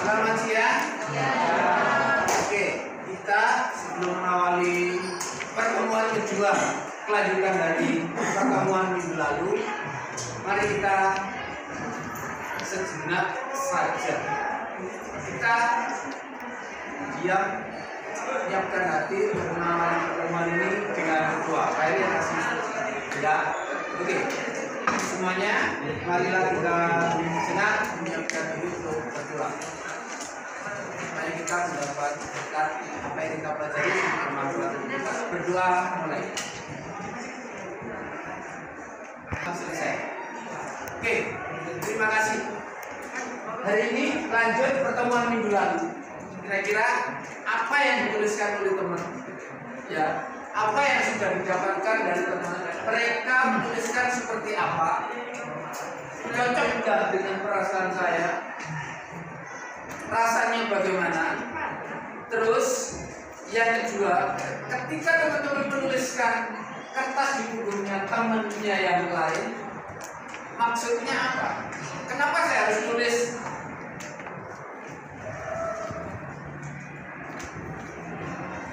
Selamat siang. Oke, kita sebelum mengawali pertemuan kedua kelanjutan dari pertemuan minggu lalu, mari kita sejenak saja kita diam, siapkan hati untuk mengawali pertemuan ini dengan berdoa. Kayak yang kasih ya. Oke, semuanya marilah kita sejenak menyiapkan diri untuk berdoa. Mari kita mendapatkan apa yang kita pelajari sebelum berdoa mulai. Selesai. Oke, terima kasih. Hari ini lanjut pertemuan minggu lalu. Kira-kira apa yang dituliskan oleh teman? Ya, apa yang sudah didapatkan dari teman? Mereka menuliskan seperti apa? Cocok tidak dengan perasaan saya? Rasanya bagaimana? Terus yang kedua, ketika teman-teman menuliskan kertas di punggungnya temannya yang lain, maksudnya apa? Kenapa saya harus tulis?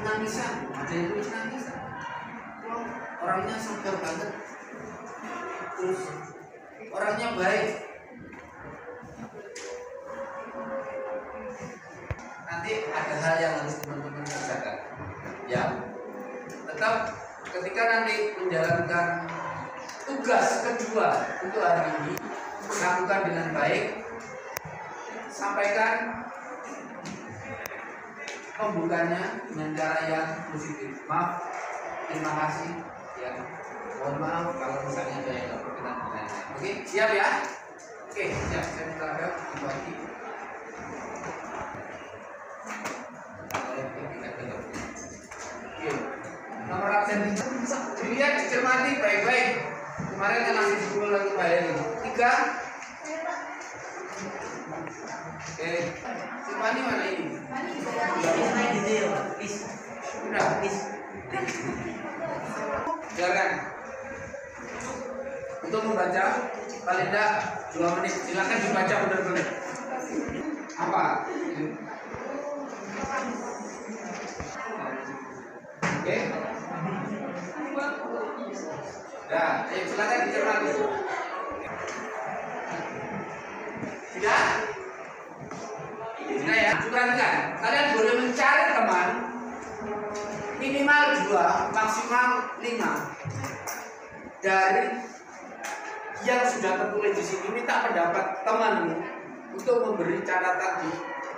Nangisan, ada yang tulis nangisan. Orangnya sabar banget, terus orangnya baik. Nanti ada hal yang harus teman-teman kerjakan. Ya, tetap ketika nanti menjalankan tugas kedua untuk hari ini, lakukan dengan baik, sampaikan pembukanya dengan cara yang positif. Maaf, terima kasih. Ya, mohon maaf kalau misalnya ada yang tidak berkenan dengan. Oke, siap ya? Oke, siap. Saya minta help dibagi. Oke, nomor absen dilihat, dicermati baik-baik. Kemarin kan masih 10 lagi bayar ini. 3. Oke, si Pani mana ini? Udah. Silakan. Untuk membaca paling tidak 2 menit. Silakan dibaca benar-benar. Apa? Oke. Nah, silakan dicermati. Tidak? Tidak ya? Curangkan. Kalian boleh mencari teman minimal 2, maksimal 5 dari yang sudah tertulis di sini. Minta pendapat temanmu untuk memberi catatan di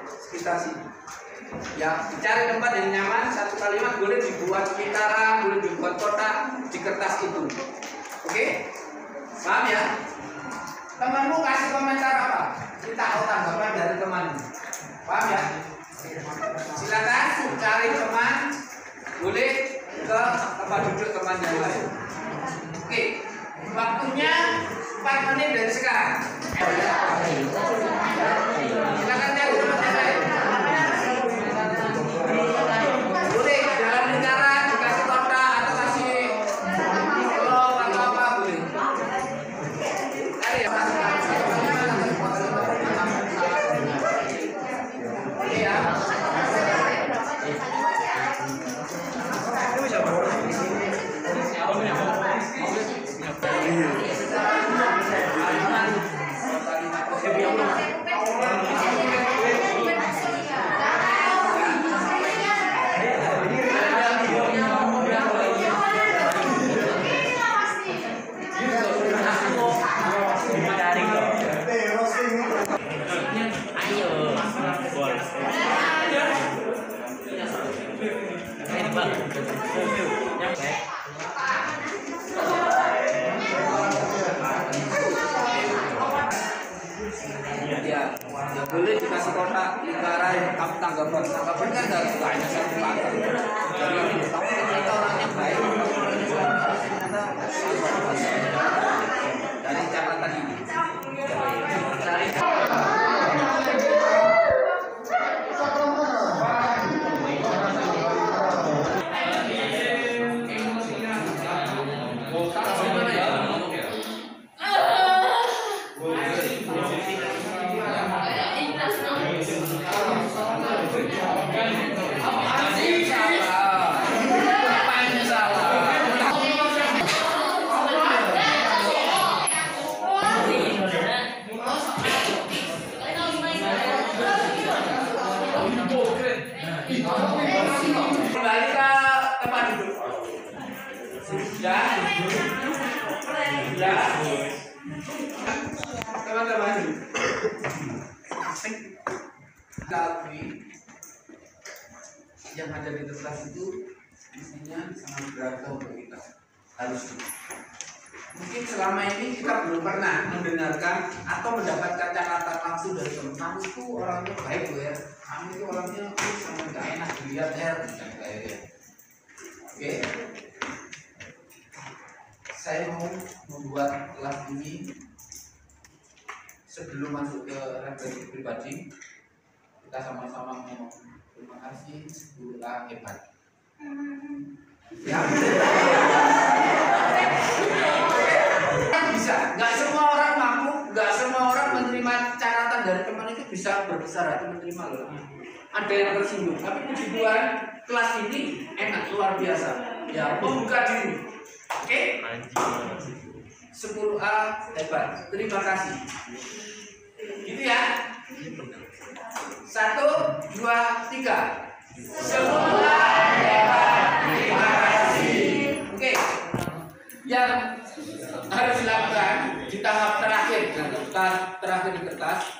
sekitar sini. Ya, cari tempat yang nyaman. 1 kalimat boleh dibuat pintaran, boleh dibuat kotak di kertas itu. Oke? Paham ya? Temanmu kasih komentar apa? Kita tahu tanggapan dari temanmu. Paham ya? Silakan cari teman, boleh ke tempat duduk teman yang lain. Oke, waktunya 4 menit dari sekarang. Silakan cari teman yang lain. Boleh jalan lingkaran, dikasih kotak atau kasih blok atau apa boleh. Cari ya. Ya, ya boleh dikasih kotak lingkaran, kamu tanggapan kan harus hanya satu kata. Jadi kamu ternyata orangnya baik, kamu orangnya selamat, ternyata dari catatan ini. Dari kembali ke tempat duduk. Ya, ya, teman-teman. Tapi yang ada di kertas itu isinya sangat berharga untuk kita. Harus. Mungkin selama ini kita belum pernah mendengarkan atau mendapatkan catatan langsung dari teman. Kamu itu orangnya baik loh ya. Kamu itu orangnya sangat gak enak dilihat ya, Oke. Saya mau membuat kelas ini sebelum masuk ke refleksi pribadi. Kita sama-sama ngomong terima kasih guru A hebat. Ya. Bisa, nggak semua orang mampu, nggak semua orang menerima catatan dari teman itu bisa berbesar hati menerima loh. Ada yang tersinggung, tapi puji Tuhan kelas ini enak luar biasa. Ya, membuka diri. Oke? 10A hebat. Terima kasih. Gitu ya. 1, 2, 3. 10A hebat. Terima kasih. Oke. Yang harus dilakukan di tahap terakhir, terakhir di kertas,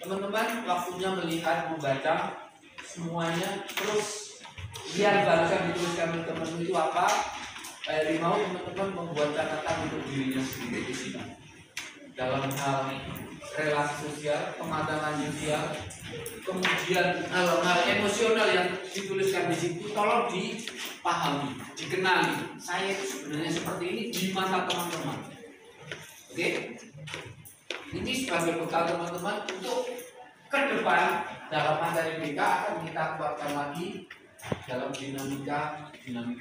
teman-teman waktunya melihat, membaca semuanya, terus lihat barusan dituliskan teman-teman itu apa. Saya mau teman-teman membuat catatan untuk dirinya sendiri di sini. Dalam hal relasi sosial, pematangan sosial, kemudian hal-hal emosional yang dituliskan di situ, tolong dipahami, dikenali. Saya itu sebenarnya seperti ini di mata teman-teman. Oke? Ini sebagai bekal teman-teman untuk ke depan dalam materi BK akan kita kuatkan lagi dalam dinamika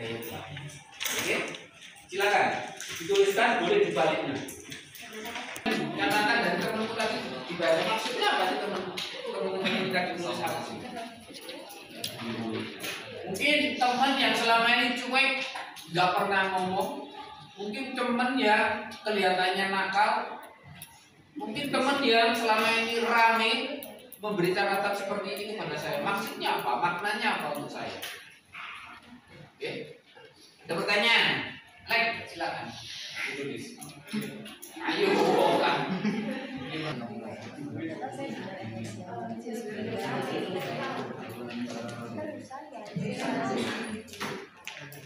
yang lain. Oke? Silakan dituliskan, boleh dibaliknya. Catatan dari teman-teman tadi dibaca maksudnya apa sih teman-teman yang tidak ditulis apa sih? Mungkin teman yang selama ini cuek, nggak pernah ngomong, mungkin teman yang kelihatannya nakal, mungkin teman yang selama ini rame memberi catatan seperti ini kepada saya. Maksudnya apa? Maknanya apa untuk saya? Oke? Ada pertanyaan? Like, silakan ditulis. Ayo, kan.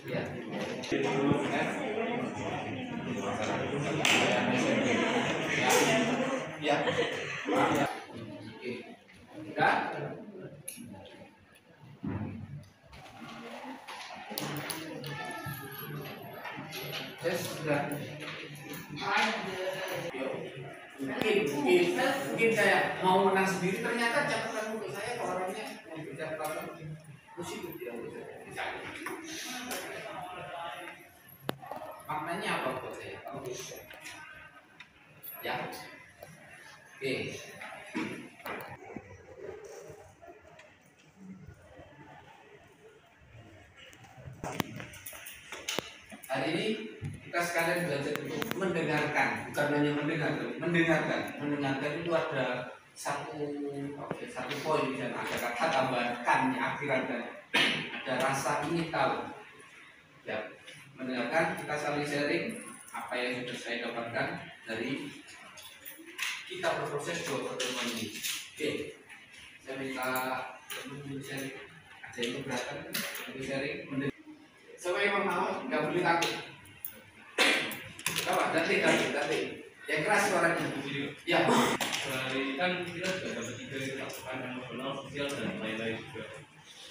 Ya. Ya. Oke. Udah? Sudah. Mungkin saya mau menang sendiri, ternyata catatan untuk saya orangnya membaca catatan positif ya. Maknanya apa buat saya? Ya. Oke. Hari ini kita sekalian belajar untuk mendengarkan, bukan hanya mendengarkan itu ada satu poin dan ada kata tambahkan akhirannya, ada rasa ingin tahu. Ya, mendengarkan, kita saling sharing apa yang sudah saya dapatkan dari kita berproses dua pertemuan ini. Oke, saya minta teman-teman sharing. jadi keberatan untuk sharing. Siapa yang mau nggak boleh takut. Coba nanti yang keras suaranya. Ya. Dari kan kita sudah dapat tiga itu emosional, sosial dan lain-lain juga.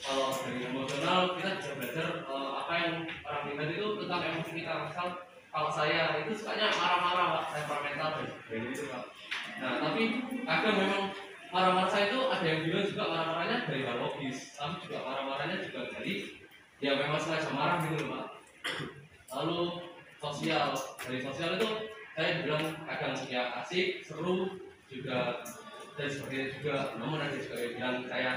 Kalau dari emosional kita bisa belajar apa yang orang lihat itu tentang emosi kita. Misal kalau saya itu sukanya marah-marah, Pak, temperamental dan sebagainya itu, Pak. Nah tapi kadang memang marah-marah saya itu ada yang bilang juga marah-marahnya dari hal logis, tapi juga marah-marahnya juga dari ya memang sengaja marah gitu loh, Pak. Lalu dari sosial itu saya bilang kadang ya asik, seru juga dan sebagainya juga. Namun ada juga yang bilang saya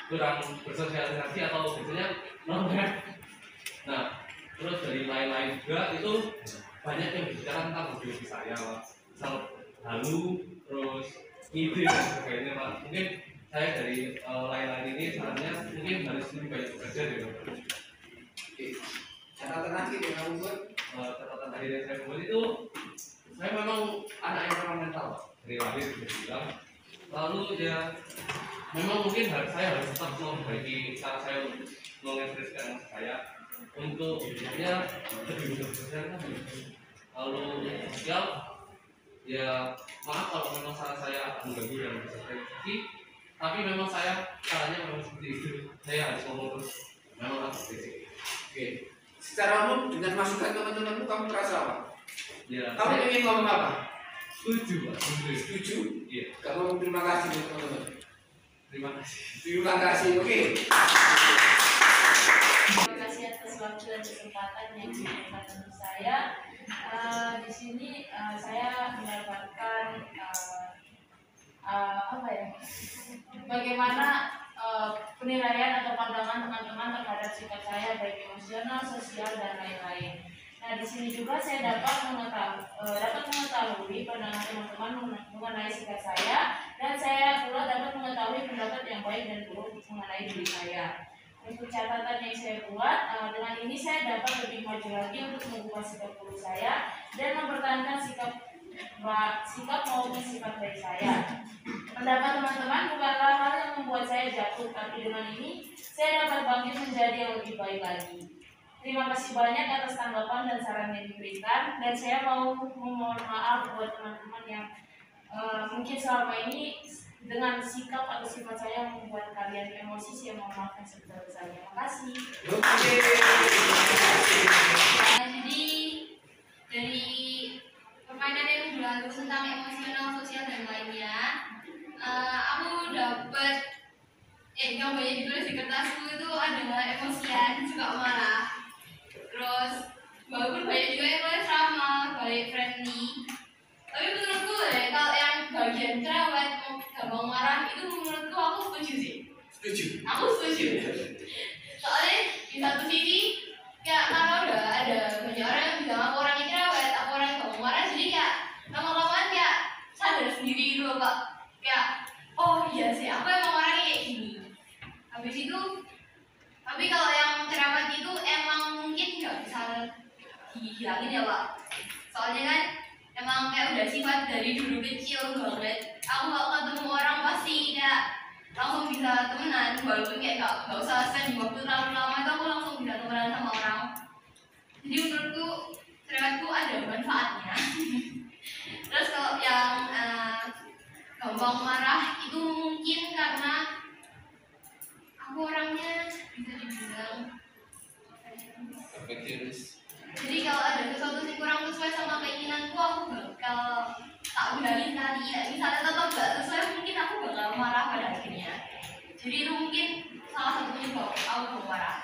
kurang bersosialisasi atau biasanya normal. Nah terus dari lain-lain juga itu banyak yang bicara tentang hobi saya, Pak. Misal halu, terus ide dan sebagainya, Pak. Mungkin saya dari lain-lain ini sarannya mungkin harus lebih banyak belajar ya, Pak. Oke. Catatan akhir yang kamu buat. Catatan akhir yang saya buat itu saya memang anak yang temperamental, Pak. Dari lahir sudah bilang. Lalu ya memang mungkin saya harus tetap memperbaiki cara saya untuk mengekspresikan saya untuk ya lebih bersosial. Lalu sosial ya maaf kalau memang saran saya agak mengganggu dan bersosialisasi, tapi memang caranya memang seperti itu. Saya harus ngomong terus memang harus basic. Oke. Secara umum dengan masukan teman-temanmu kamu merasa apa? Ya, kamu ingin ngomong apa? Setuju, Pak. Setuju? Iya. Kamu terima kasih teman-teman. Terima kasih. Terima kasih. Oke. Terima kasih atas waktu dan kesempatan yang diberikan untuk saya. Di sini saya mendapatkan bagaimana penilaian atau pandangan teman-teman terhadap sikap saya baik emosional, sosial dan lain-lain. Nah di sini juga saya dapat mengetahui pandangan teman-teman mengenai sikap saya, dan saya pula dapat mengetahui pendapat yang baik dan buruk mengenai diri saya. Untuk catatan yang saya buat, dengan ini saya dapat lebih maju lagi untuk mengubah sikap buruk saya dan mempertahankan sikap maupun sifat baik saya. Pendapat teman-teman bukanlah hal yang membuat saya jatuh, tapi dengan ini saya dapat bangkit menjadi yang lebih baik lagi. Terima kasih banyak atas tanggapan dan saran yang diberikan, dan saya mau memohon maaf buat teman-teman yang mungkin selama ini dengan sikap atau sifat saya membuat kalian emosi. Saya mohon maaf yang sebesar-besarnya. Terima kasih. Nah, jadi dari permainan yang berlaku tentang emosional, sosial dan lainnya, aku dapat yang banyak ditulis di kertasku itu adalah emosian, suka marah. Terus walaupun banyak juga yang nulis ramah, baik, friendly, tapi menurutku kalau yang bagian cerewet, gampang marah itu menurutku aku setuju sih. Aku setuju. Soalnya di satu sisi kayak karena udah ada banyak orang yang bilang aku orangnya cerewet, aku orang yang gampang marah, jadi kayak lama-lamaan kayak sadar sendiri gitu loh, Pak. Kayak oh iya sih, aku emang orangnya kayak gini. Habis itu, tapi kalau yang cerewet itu emang mungkin nggak bisa dihilangin ya, Pak. Soalnya kan emang kayak udah sifat dari dulu kecil banget. Aku kalau ketemu orang pasti kayak langsung bisa temenan, walaupun kayak nggak usah spend waktu terlalu lama, itu aku langsung bisa temenan sama orang. Jadi menurutku cerewetku ada manfaatnya. Terus kalau yang gampang marah itu mungkin karena aku orangnya bisa dibilang jadi kalau ada sesuatu yang kurang sesuai sama keinginanku, aku bakal tak berani sekali. Misalnya tetap gak sesuai, mungkin aku bakal marah pada akhirnya. Jadi itu mungkin salah satu penyebab aku marah.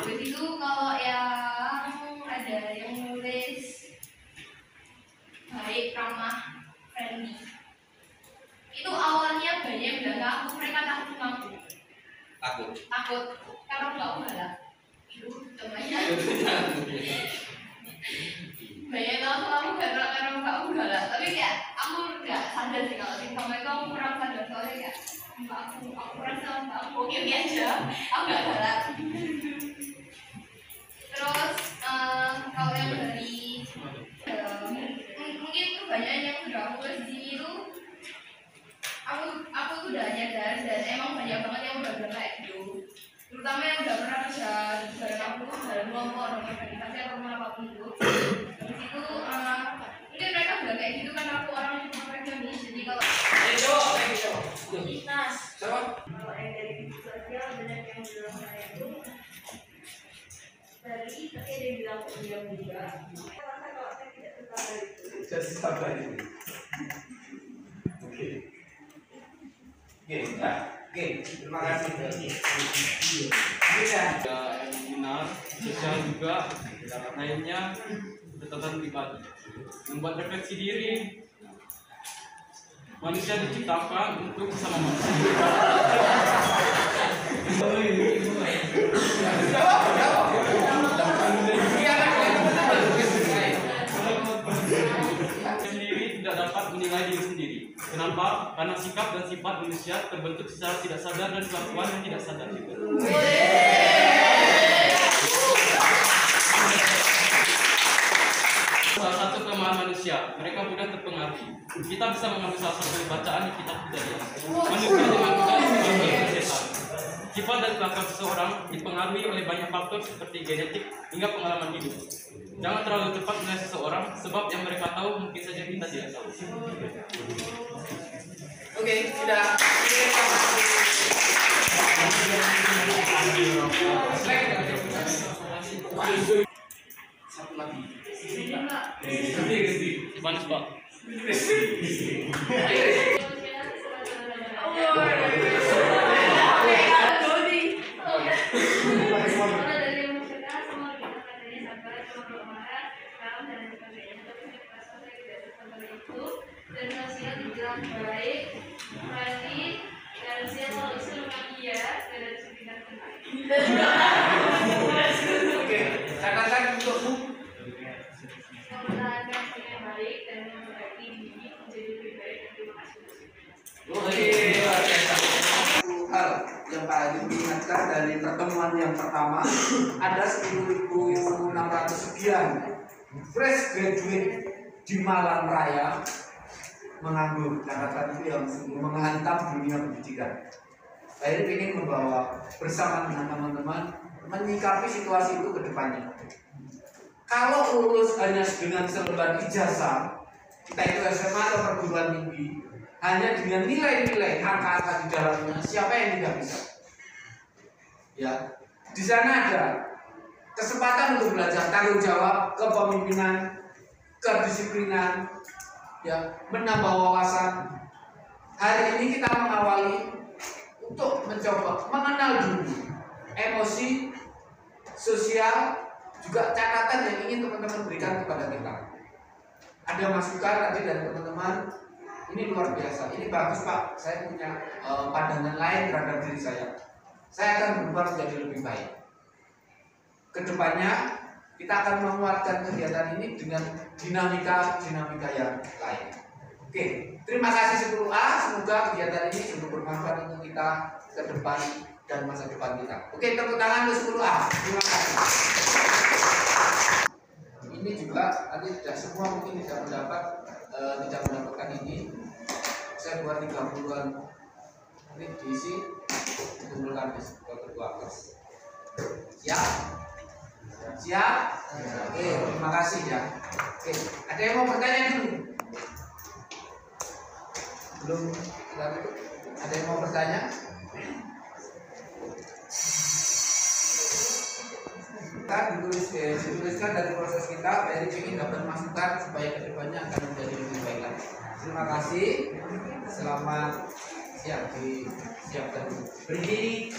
Terus itu kalau yang ada yang nulis baik, ramah, friendly, itu awalnya banyak yang bilang aku, mereka takut sama aku. Takut karena aku galak. Banyak tahu kalau aku karena aku galak, tapi kayak aku nggak sadar sih kalau sama itu aku kurang sadar, soalnya kayak aku kurang sama aku oke aja, aku nggak galak. Terus kalau yang dari mungkin kebanyakan yang sudah aku tulis di sini itu aku udah nyadar, dan emang banyak banget yang udah bilang kayak gitu. Terutama kelompok organisasi atau apapun itu. Di situ mungkin mereka udah kayak gitu kan, aku orang yang perfeksionis, jadi kalau Nas. kalau yang dari segi sosial banyak yang bilang saya itu dari tapi ada yang bilang pendiam juga. Saya rasa kalau saya tidak sesabar itu. Jadi sabar itu. Oke. Oke, terima kasih. Ya, yang benar, sosial juga, lainnya catatan pribadi. Membuat refleksi diri. Manusia diciptakan untuk bersama manusia. Sendiri tidak dapat menilai diri sendiri. Kenapa? Karena sikap dan sifat manusia terbentuk secara tidak sadar dan kelakuan yang tidak sadar juga. Salah satu kelemahan manusia, mereka mudah terpengaruhi. Kita bisa mengambil salah satu bacaan di kitab Kejadian. Manusia dengan mudah terpengaruhi oleh setan. Sifat dan kelakuan seseorang dipengaruhi oleh banyak faktor seperti genetik hingga pengalaman hidup. Jangan terlalu cepat menilai seseorang, sebab yang mereka tahu mungkin saja kita tidak tahu. Oke, sudah. Satu lagi. Panas, Pak. Dan sosial dibilang baik, berarti dan sosial selalu iya dan tidak tenang. Oke, catatan untukmu. Mempertahankan yang baik dan memperbaiki diri menjadi lebih baik. Terima kasih. Oke, luar biasa. Satu hal yang paling diingatkan dari pertemuan yang pertama, ada 10.600 sekian fresh graduate di Malang Raya menganggur. Catatan itu yang sungguh menghantam dunia pendidikan. Saya ingin membawa bersama dengan teman-teman menyikapi situasi itu ke depannya. Kalau lulus hanya dengan selembar ijazah, kita itu SMA atau perguruan tinggi, hanya dengan nilai-nilai angka-angka di dalamnya, siapa yang tidak bisa? Ya, di sana ada kesempatan untuk belajar tanggung jawab, kepemimpinan, kedisiplinan, ya, menambah wawasan. Hari ini kita mengawali untuk mencoba mengenal dulu emosi, sosial, juga catatan yang ingin teman-teman berikan kepada kita. Ada masukan tadi dari teman-teman, ini luar biasa, ini bagus Pak, saya punya pandangan lain terhadap diri saya akan berubah menjadi lebih baik. Kedepannya kita akan menguatkan kegiatan ini dengan dinamika yang lain. Oke, terima kasih 10A, semoga kegiatan ini sungguh bermanfaat untuk kita ke depan dan masa depan kita. Oke, tepuk tangan untuk 10A. Terima kasih. Ini juga nanti tidak semua mungkin tidak mendapatkan ini. Saya buat 30-an ini diisi kumpulkan di ketua kelas. Siap? Siap? Oke, terima kasih ya. Oke, ada yang mau bertanya dulu? Belum? Ada yang mau bertanya? Kita dituliskan dari proses kita, dari ingin dapat masukan supaya kedepannya akan menjadi lebih baik lagi. Terima kasih. Selamat siap disiapkan. Berdiri.